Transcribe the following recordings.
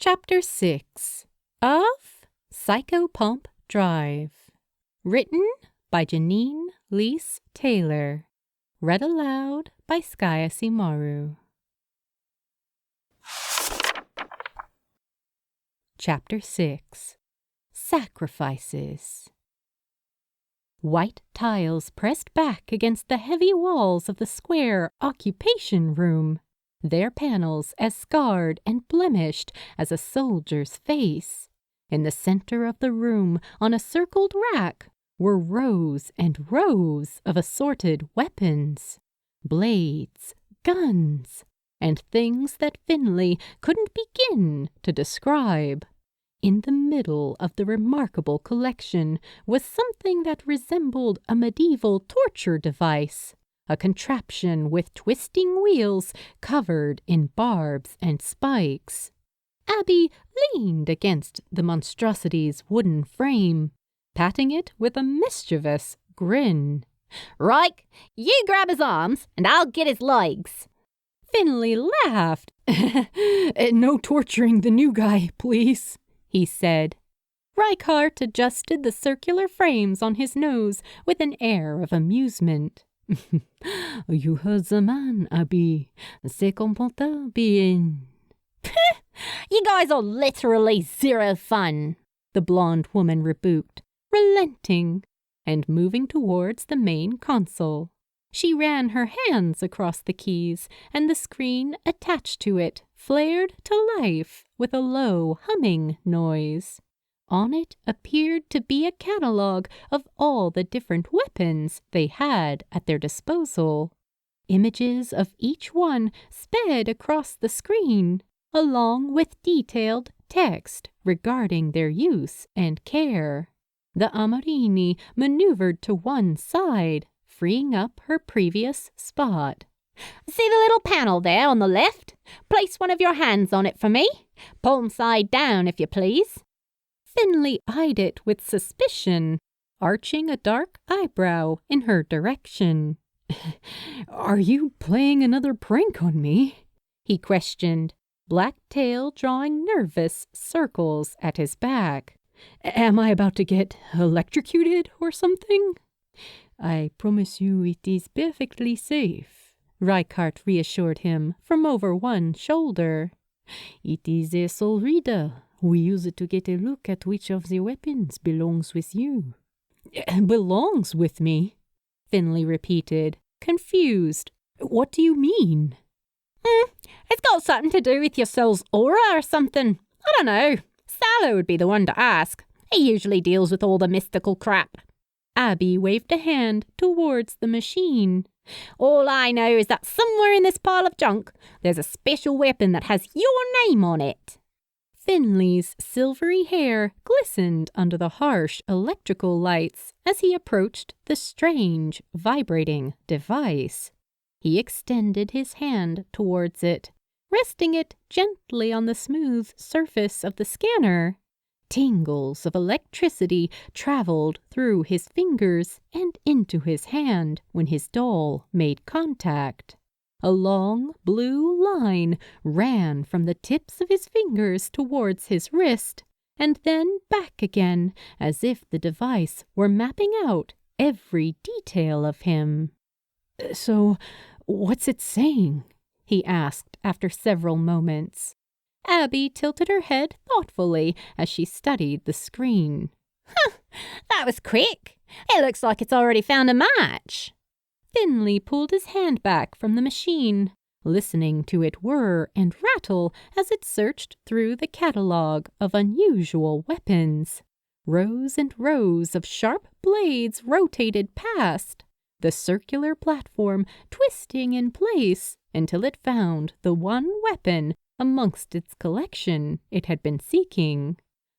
Chapter 6 of Psychopomp Drive. Written by Janeen Leese-Taylor. Read aloud by Skaya Simaru. Chapter 6 Sacrifices. White tiles pressed back against the heavy walls of the square occupation room, their panels as scarred and blemished as a soldier's face. In the center of the room, on a circled rack, were rows and rows of assorted weapons, blades, guns, and things that Finley couldn't begin to describe. In the middle of the remarkable collection was something that resembled a medieval torture device, a contraption with twisting wheels covered in barbs and spikes. Abby leaned against the monstrosity's wooden frame, patting it with a mischievous grin. "Right, you grab his arms and I'll get his legs." Finley laughed. "No torturing the new guy, please," he said. Reichardt adjusted the circular frames on his nose with an air of amusement. "You heard the man, Abby. Se comporta bien." "You guys are literally zero fun," the blonde woman rebuked, relenting, and moving towards the main console. She ran her hands across the keys, and the screen attached to it flared to life with a low humming noise. On it appeared to be a catalog of all the different weapons they had at their disposal. Images of each one sped across the screen, along with detailed text regarding their use and care. The Amorini maneuvered to one side, freeing up her previous spot. "See the little panel there on the left? Place one of your hands on it for me. Palm side down, if you please." Finley eyed it with suspicion, arching a dark eyebrow in her direction. "Are you playing another prank on me?" he questioned, Blacktail drawing nervous circles at his back. "Am I about to get electrocuted or something?" "I promise you it is perfectly safe," Reichardt reassured him from over one shoulder. "It is a soul reader. We use it to get a look at which of the weapons belongs with you." "Belongs with me?" Finley repeated, confused. "What do you mean?" It's got something to do with your soul's aura or something. I don't know. Sallow would be the one to ask. He usually deals with all the mystical crap." Abby waved a hand towards the machine. "All I know is that somewhere in this pile of junk, there's a special weapon that has your name on it." Finley's silvery hair glistened under the harsh electrical lights as he approached the strange, vibrating device. He extended his hand towards it, resting it gently on the smooth surface of the scanner. Tingles of electricity traveled through his fingers and into his hand when his doll made contact. A long blue line ran from the tips of his fingers towards his wrist, and then back again, as if the device were mapping out every detail of him. "So, what's it saying?" he asked after several moments. Abby tilted her head thoughtfully as she studied the screen. That was quick. It looks like it's already found a match." Finley pulled his hand back from the machine, listening to it whir and rattle as it searched through the catalog of unusual weapons. Rows and rows of sharp blades rotated past, the circular platform twisting in place until it found the one weapon amongst its collection it had been seeking.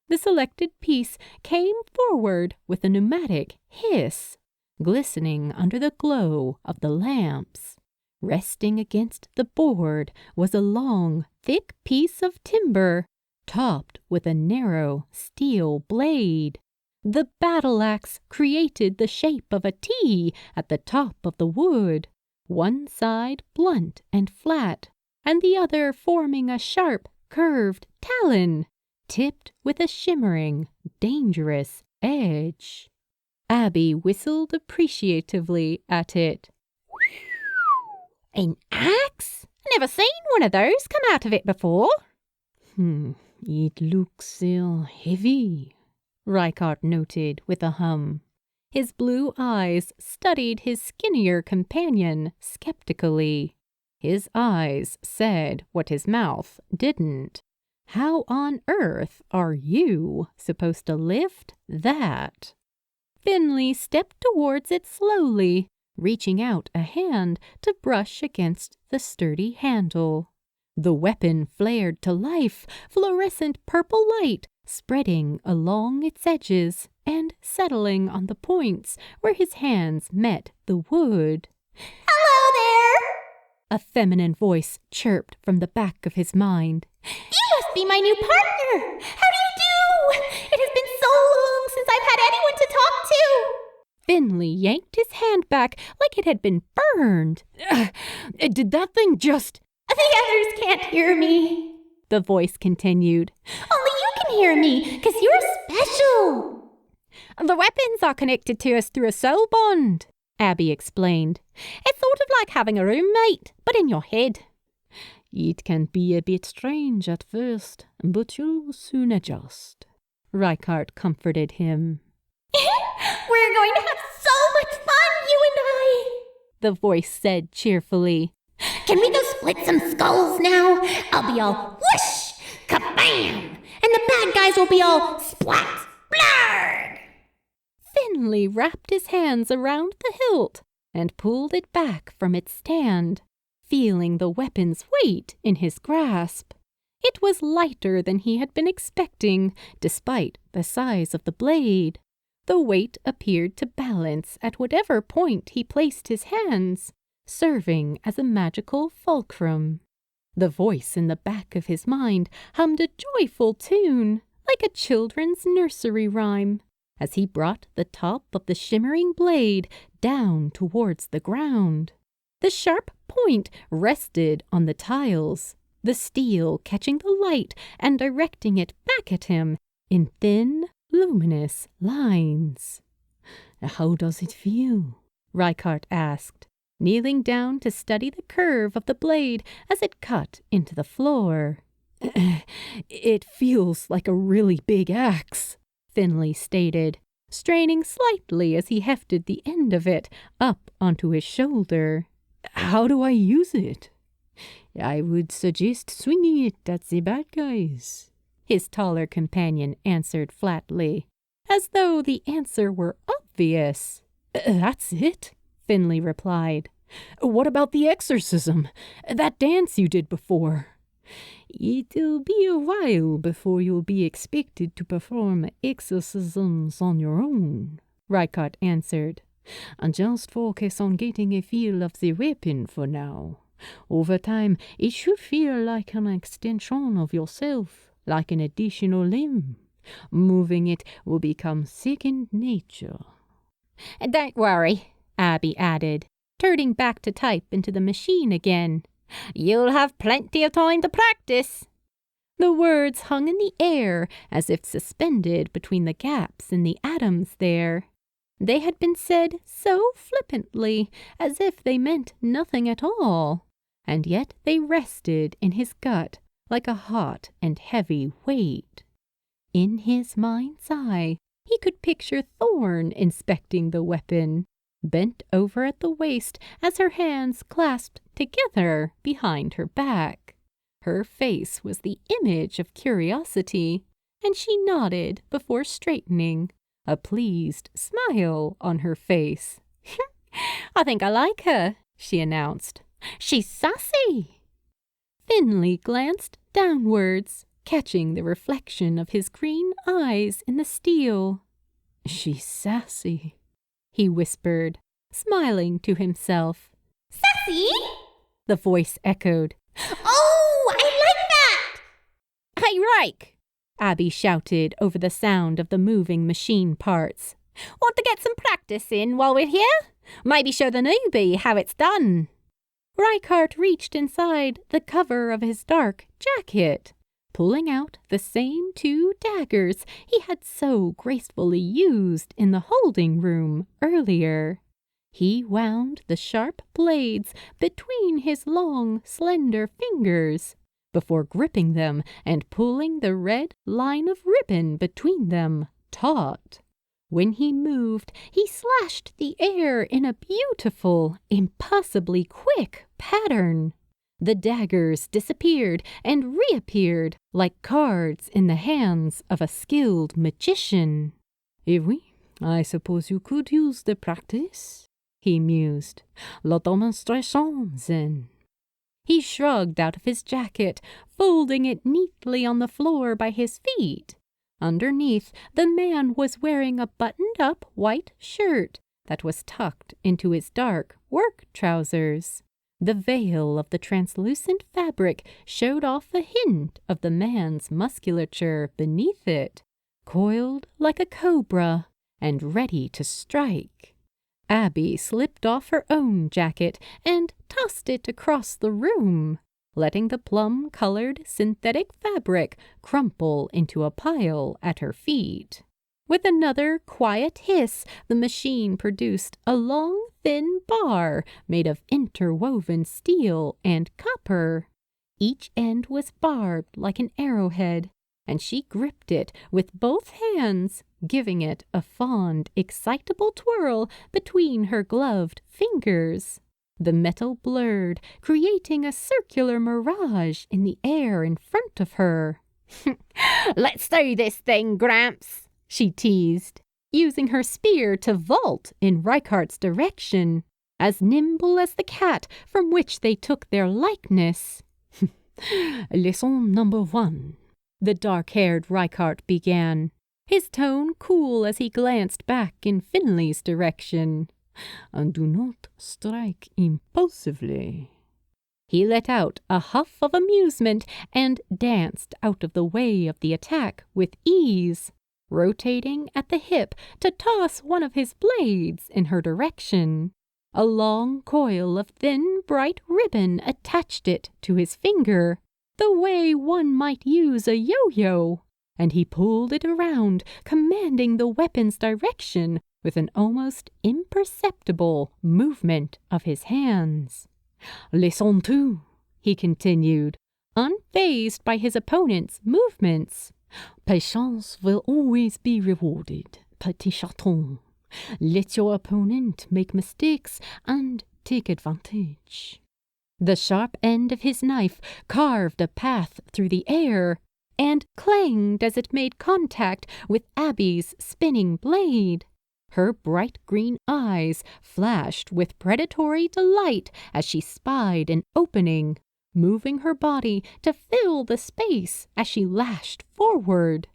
The selected piece came forward with a pneumatic hiss, glistening under the glow of the lamps. Resting against the board was a long, thick piece of timber, topped with a narrow steel blade. The battle axe created the shape of a T at the top of the wood, one side blunt and flat, and the other forming a sharp curved talon, tipped with a shimmering, dangerous edge. Abby whistled appreciatively at it. An axe? Never seen one of those come out of it before. It looks heavy, Rykart noted with a hum. His blue eyes studied his skinnier companion skeptically. His eyes said what his mouth didn't. How on earth are you supposed to lift that? Finley stepped towards it slowly, reaching out a hand to brush against the sturdy handle. The weapon flared to life, fluorescent purple light spreading along its edges and settling on the points where his hands met the wood. Hello there! A feminine voice chirped from the back of his mind. You must be my new partner! How do you do? It has been so long since I've had anyone to talk to! Finley yanked his hand back like it had been burned. Did that thing just... The others can't hear me, the voice continued. Only you can hear me, 'cause you're special. The weapons are connected to us through a soul bond, Abby explained. It's sort of like having a roommate, but in your head. It can be a bit strange at first, but you'll soon adjust, Rykart comforted him. We're going to have so much fun, you and I, the voice said cheerfully. Can we go split some skulls now? I'll be all whoosh, kabam, and the bad guys will be all splat, blarg. Finley wrapped his hands around the hilt and pulled it back from its stand, feeling the weapon's weight in his grasp. It was lighter than he had been expecting, despite the size of the blade. The weight appeared to balance at whatever point he placed his hands, serving as a magical fulcrum. The voice in the back of his mind hummed a joyful tune, like a children's nursery rhyme, as he brought the top of the shimmering blade down towards the ground. The sharp point rested on the tiles, the steel catching the light and directing it back at him in thin, luminous lines. How does it feel? Rykart asked, kneeling down to study the curve of the blade as it cut into the floor. It feels like a really big axe, Finley stated, straining slightly as he hefted the end of it up onto his shoulder. How do I use it? I would suggest swinging it at the bad guys, his taller companion answered flatly, as though the answer were obvious. That's it, Finley replied. What about the exorcism? That dance you did before? It'll be a while before you'll be expected to perform exorcisms on your own, Rykart answered. Just focus on getting a feel of the weapon for now. Over time, it should feel like an extension of yourself, like an additional limb. Moving it will become second nature. Don't worry, Abby added, turning back to type into the machine again. You'll have plenty of time to practice. The words hung in the air as if suspended between the gaps in the atoms there. They had been said so flippantly, as if they meant nothing at all, and yet they rested in his gut like a hot and heavy weight. In his mind's eye, he could picture Thorn inspecting the weapon, bent over at the waist as her hands clasped together behind her back. Her face was the image of curiosity, and she nodded before straightening, a pleased smile on her face. I think I like her, she announced. She's sassy. Finley glanced downwards, catching the reflection of his green eyes in the steel. She's sassy, he whispered, smiling to himself. Sassy? The voice echoed. Oh, I like that! Hey, Ryke! Abby shouted over the sound of the moving machine parts. Want to get some practice in while we're here? Maybe show the newbie how it's done. Rykart reached inside the cover of his dark jacket, pulling out the same 2 daggers he had so gracefully used in the holding room earlier. He wound the sharp blades between his long, slender fingers before gripping them and pulling the red line of ribbon between them taut. When he moved, he slashed the air in a beautiful, impossibly quick pattern. The daggers disappeared and reappeared like cards in the hands of a skilled magician. "Eh oui, I suppose you could use the practice," he mused. "La demonstration, then." He shrugged out of his jacket, folding it neatly on the floor by his feet. Underneath, the man was wearing a buttoned-up white shirt that was tucked into his dark work trousers. The veil of the translucent fabric showed off a hint of the man's musculature beneath it, coiled like a cobra and ready to strike. Abby slipped off her own jacket and tossed it across the room, letting the plum-colored synthetic fabric crumple into a pile at her feet. With another quiet hiss, the machine produced a long, thin bar made of interwoven steel and copper. Each end was barbed like an arrowhead, and she gripped it with both hands, giving it a fond, excitable twirl between her gloved fingers. The metal blurred, creating a circular mirage in the air in front of her. "Let's do this thing, Gramps," she teased, using her spear to vault in Reichardt's direction, as nimble as the cat from which they took their likeness. "Lesson number 1," the dark-haired Reichard began, his tone cool as he glanced back in Finley's direction. "And do not strike impulsively." He let out a huff of amusement and danced out of the way of the attack with ease, rotating at the hip to toss one of his blades in her direction. A long coil of thin, bright ribbon attached it to his finger, the way one might use a yo-yo, and he pulled it around, commanding the weapon's direction with an almost imperceptible movement of his hands. "Lesson 2," he continued, unfazed by his opponent's movements. "Patience will always be rewarded, petit chaton. Let your opponent make mistakes and take advantage." The sharp end of his knife carved a path through the air and clanged as it made contact with Abby's spinning blade. Her bright green eyes flashed with predatory delight as she spied an opening, moving her body to fill the space as she lashed forward.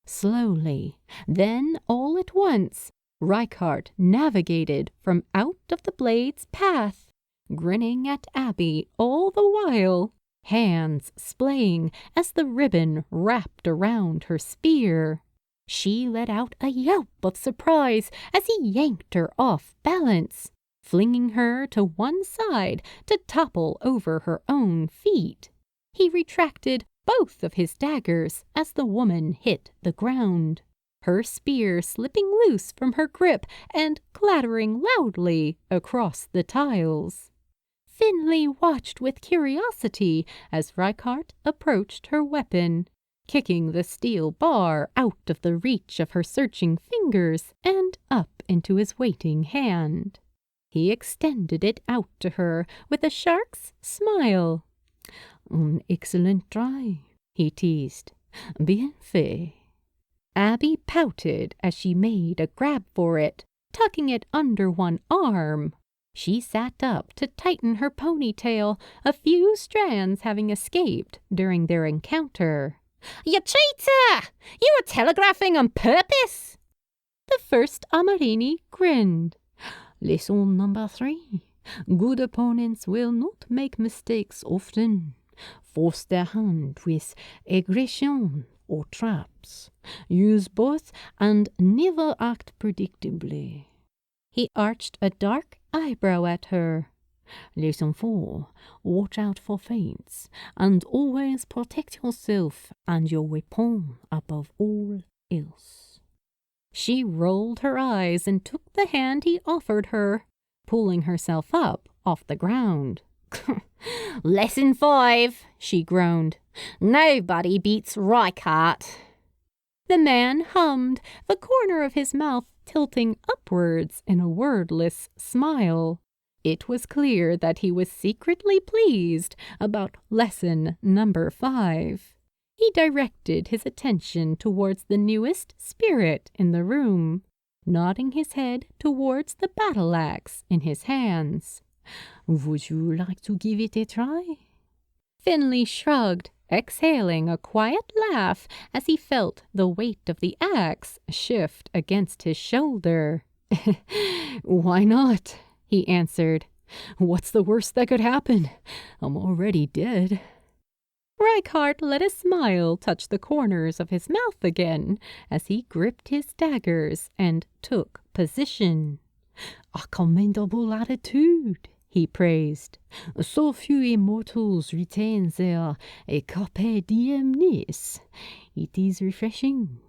Slowly, then all at once, Reichard navigated from out of the blade's path, grinning at Abby all the while, hands splaying as the ribbon wrapped around her spear. She let out a yelp of surprise as he yanked her off balance, flinging her to one side to topple over her own feet. He retracted both of his daggers as the woman hit the ground, her spear slipping loose from her grip and clattering loudly across the tiles. Finley watched with curiosity as Reichard approached her weapon, kicking the steel bar out of the reach of her searching fingers and up into his waiting hand. He extended it out to her with a shark's smile. "An excellent try," he teased. "Bien fait." Abby pouted as she made a grab for it, tucking it under one arm. She sat up to tighten her ponytail, a few strands having escaped during their encounter. "You cheater! You were telegraphing on purpose!" The first Amarini grinned. "Lesson number 3. Good opponents will not make mistakes often. Force their hand with aggression or traps. Use both and never act predictably." He arched a dark eyebrow at her. Les enfants, watch out for feints, and always protect yourself and your weapon above all else." She rolled her eyes and took the hand he offered her, pulling herself up off the ground. "Lesson 5, she groaned. "Nobody beats Reichardt." The man hummed, the corner of his mouth tilting upwards in a wordless smile. It was clear that he was secretly pleased about lesson number 5. He directed his attention towards the newest spirit in the room, nodding his head towards the battle-axe in his hands. "Would you like to give it a try?" Finley shrugged, exhaling a quiet laugh as he felt the weight of the axe shift against his shoulder. "Why not?" he answered. "What's the worst that could happen? I'm already dead." Reichardt let a smile touch the corners of his mouth again as he gripped his daggers and took position. "A commendable attitude," he praised. "So few immortals retain their carpe diem-ness. It is refreshing."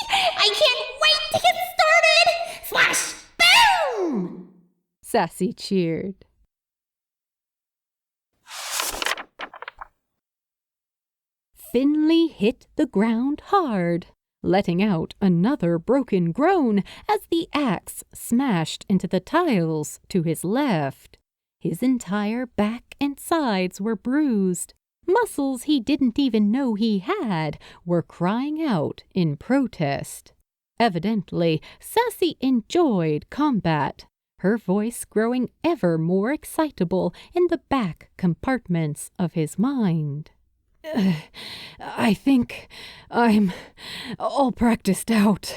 I can't wait to get started! Slash boom! Sassy cheered. Finley hit the ground hard, letting out another broken groan as the axe smashed into the tiles to his left. His entire back and sides were bruised. Muscles he didn't even know he had were crying out in protest. Evidently, Sassy enjoyed combat, her voice growing ever more excitable in the back compartments of his mind. "I think I'm all practiced out,"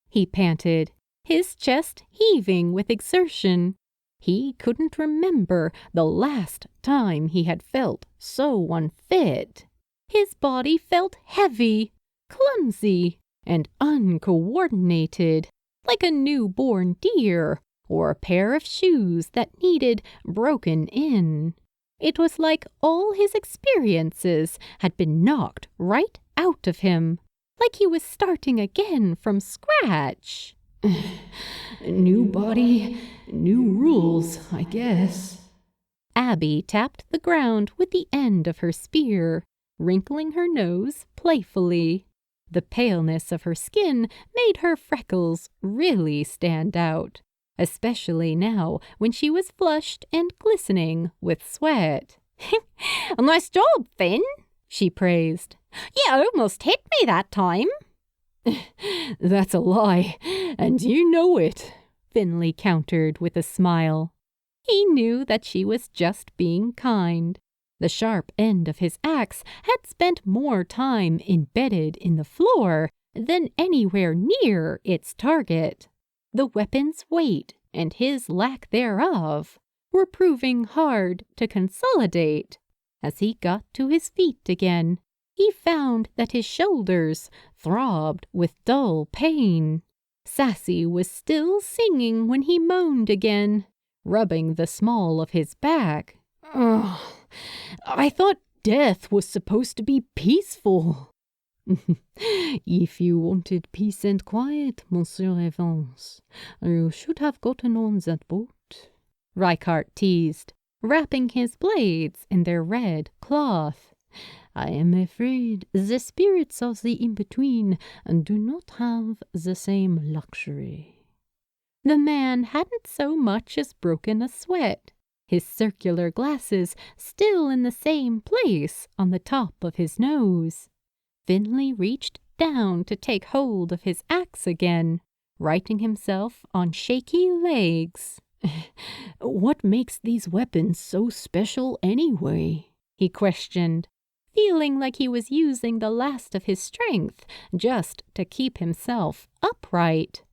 he panted, his chest heaving with exertion. He couldn't remember the last time he had felt so unfit. His body felt heavy, clumsy, and uncoordinated, like a newborn deer or a pair of shoes that needed broken in. It was like all his experiences had been knocked right out of him, like he was starting again from scratch. "New body, new rules, I guess." Abby tapped the ground with the end of her spear, wrinkling her nose playfully. The paleness of her skin made her freckles really stand out, especially now when she was flushed and glistening with sweat. "Nice job, Finn," she praised. "You almost hit me that time." "That's a lie, and you know it," Finley countered with a smile. He knew that she was just being kind. The sharp end of his axe had spent more time embedded in the floor than anywhere near its target. The weapon's weight and his lack thereof were proving hard to consolidate. As he got to his feet again, he found that his shoulders throbbed with dull pain. Sassy was still singing when he moaned again, rubbing the small of his back. "Oh, I thought death was supposed to be peaceful." "If you wanted peace and quiet, Monsieur Evans, you should have gotten on that boat," Reichardt teased, wrapping his blades in their red cloth. "I am afraid the spirits of the in-between do not have the same luxury." The man hadn't so much as broken a sweat, his circular glasses still in the same place on the top of his nose. Finley reached down to take hold of his axe again, righting himself on shaky legs. "What makes these weapons so special anyway?" he questioned, feeling like he was using the last of his strength just to keep himself upright.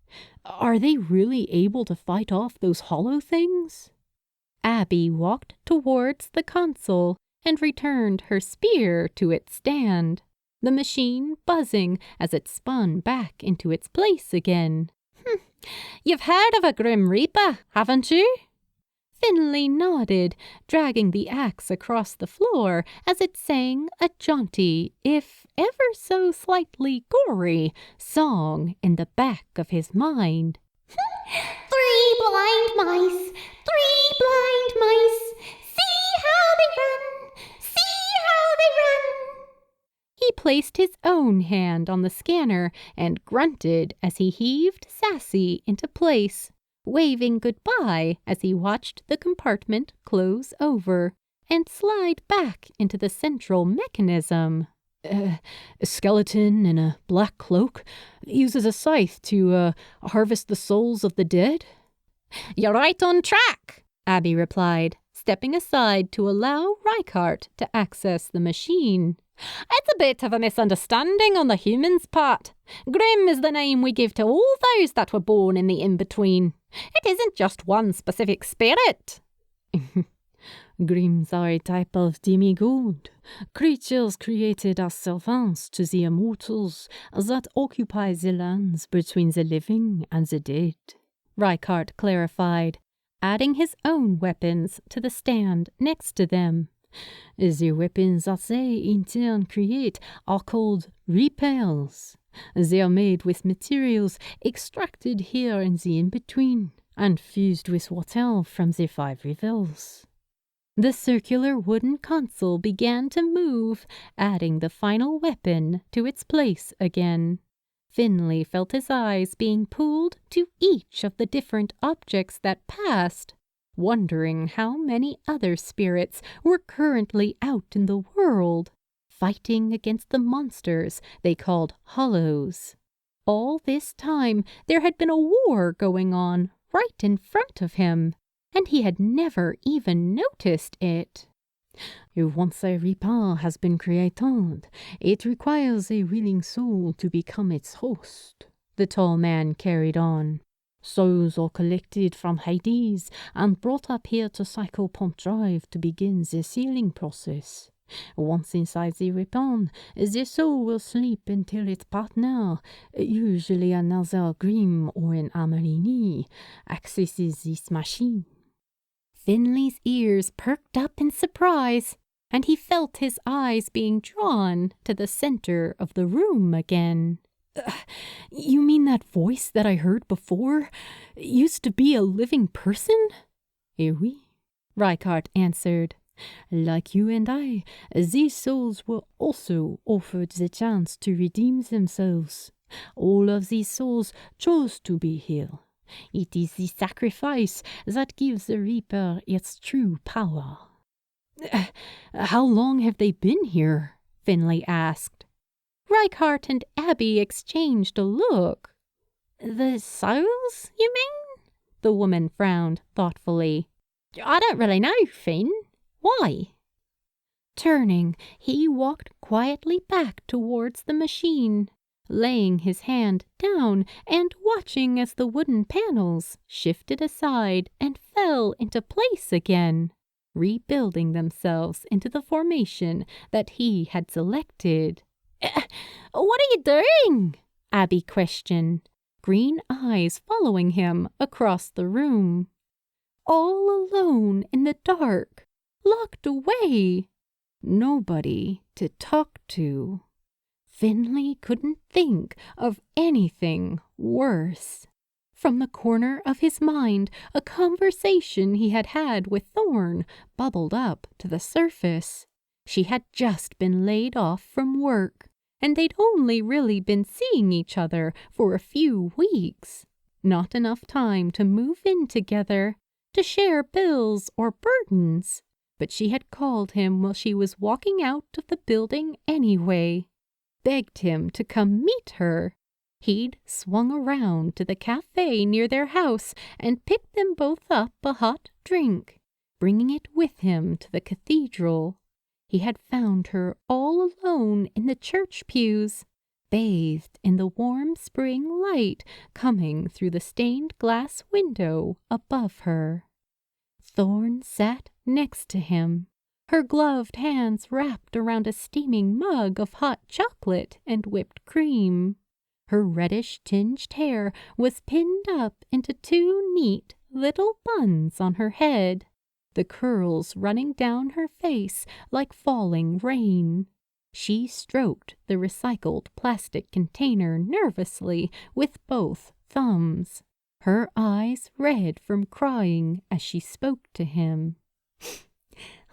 "Are they really able to fight off those hollow things?" Abby walked towards the console and returned her spear to its stand, the machine buzzing as it spun back into its place again. "You've heard of a Grim Reaper, haven't you?" Finley nodded, dragging the axe across the floor as it sang a jaunty, if ever so slightly gory, song in the back of his mind. 3 blind mice, 3 blind mice. See how they run, see how they run. He placed his own hand on the scanner and grunted as he heaved Sassy into place, waving goodbye as he watched the compartment close over and slide back into the central mechanism. A skeleton in a black cloak uses a scythe to harvest the souls of the dead? You're right on track, Abby replied, stepping aside to allow Reichardt to access the machine. It's a bit of a misunderstanding on the human's part. Grim is the name we give to all those that were born in the in-between. It isn't just one specific spirit. Grims are a type of demigod, creatures created as servants to the immortals that occupy the lands between the living and the dead, Reichardt clarified, adding his own weapons to the stand next to them. The weapons that they in turn create are called repels. They are made with materials extracted here in the in-between and fused with water from the 5 rivers. The circular wooden console began to move, adding the final weapon to its place again. Finley felt his eyes being pulled to each of the different objects that passed, wondering how many other spirits were currently out in the world, fighting against the monsters they called hollows. All this time there had been a war going on right in front of him, and he had never even noticed it. Once a reaper has been created, it requires a willing soul to become its host, the tall man carried on. Souls are collected from Hades and brought up here to Psychopomp Drive to begin the sealing process. Once inside the weapon, the soul will sleep until its partner, usually another Grim or an Amarini, accesses this machine. Finley's ears perked up in surprise, and he felt his eyes being drawn to the center of the room again. You mean that voice that I heard before used to be a living person? Oui, Reichardt answered. Like you and I, these souls were also offered the chance to redeem themselves. All of these souls chose to be here. It is the sacrifice that gives the Reaper its true power. How long have they been here? Finley asked. Reichardt and Abby exchanged a look. The souls, you mean? The woman frowned thoughtfully. I don't really know, Finn. Why? Turning, he walked quietly back towards the machine, laying his hand down and watching as the wooden panels shifted aside and fell into place again, rebuilding themselves into the formation that he had selected. What are you doing? Abby questioned, green eyes following him across the room. All alone in the dark, locked away. Nobody to talk to. Finley couldn't think of anything worse. From the corner of his mind, a conversation he had had with Thorne bubbled up to the surface. She had just been laid off from work, and they'd only really been seeing each other for a few weeks. Not enough time to move in together, to share bills or burdens, but she had called him while she was walking out of the building anyway, begged him to come meet her. He'd swung around to the cafe near their house and picked them both up a hot drink, bringing it with him to the cathedral. He had found her all alone in the church pews, bathed in the warm spring light coming through the stained glass window above her. Thorne sat next to him, her gloved hands wrapped around a steaming mug of hot chocolate and whipped cream. Her reddish-tinged hair was pinned up into 2 neat little buns on her head. the curls running down her face like falling rain. She stroked the recycled plastic container nervously with both thumbs, her eyes red from crying as she spoke to him.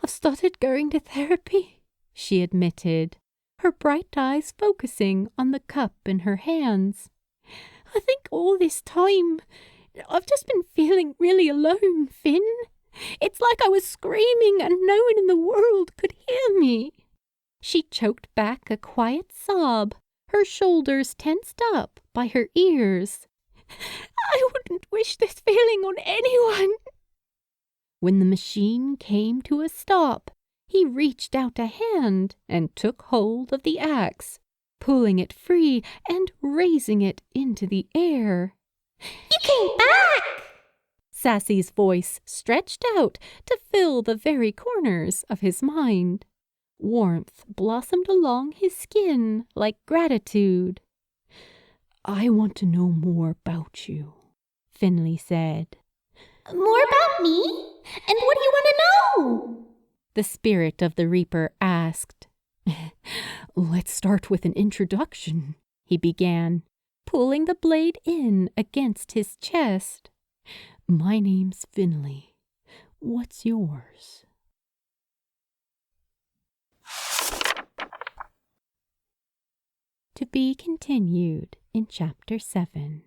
"I've started going to therapy," she admitted, her bright eyes focusing on the cup in her hands. "I think all this time I've just been feeling really alone, Finn. It's like I was screaming and no one in the world could hear me." She choked back a quiet sob, her shoulders tensed up by her ears. "I wouldn't wish this feeling on anyone." When the machine came to a stop, he reached out a hand and took hold of the axe, pulling it free and raising it into the air. "You came back!" Sassy's voice stretched out to fill the very corners of his mind. Warmth blossomed along his skin like gratitude. "I want to know more about you," Finley said. "More about me? And what do you want to know?" the spirit of the Reaper asked. "Let's start with an introduction," he began, pulling the blade in against his chest. "My name's Finley. What's yours?" To be continued in Chapter 7.